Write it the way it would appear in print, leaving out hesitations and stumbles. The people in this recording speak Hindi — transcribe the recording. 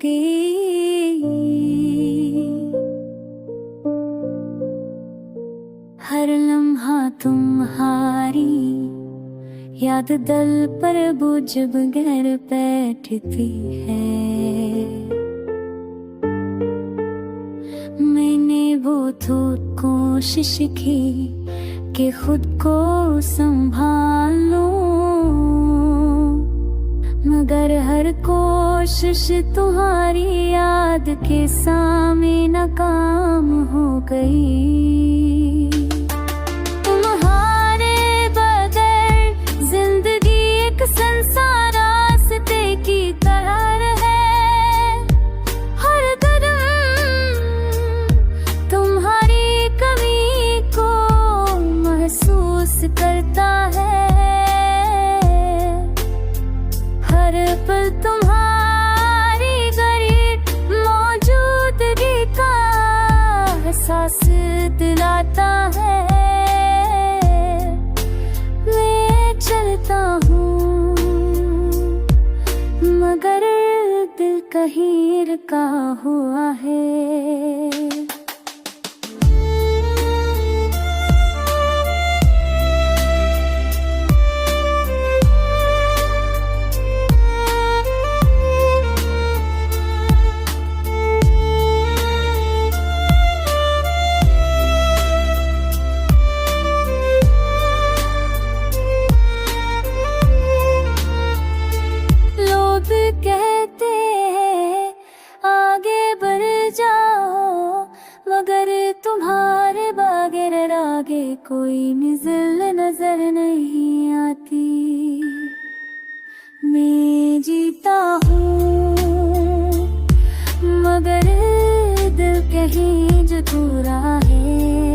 गई। हर लम्हा तुम्हारी याद दिल पर बोझ बगैर बैठती है। मैंने बहुत कोशिश की कि खुद को संभालूं, मगर हर कोशिश तुम्हारी याद के सामने नाकाम हो गई। तुम्हारे बगैर जिंदगी एक संसार रास्ते की तरह है। हर कदम तुम्हारी कमी को महसूस करता है। हर पल तुम्हारी गरीब मौजूदगी का एहसास दिलाता है। मैं चलता हूँ मगर दिल कहीं रुका हुआ है। कहते हैं आगे बढ़ जाओ, मगर तुम्हारे बगैर आगे कोई मंजिल नजर नहीं आती। मैं जीता हूँ मगर दिल कहीं जो दूर है।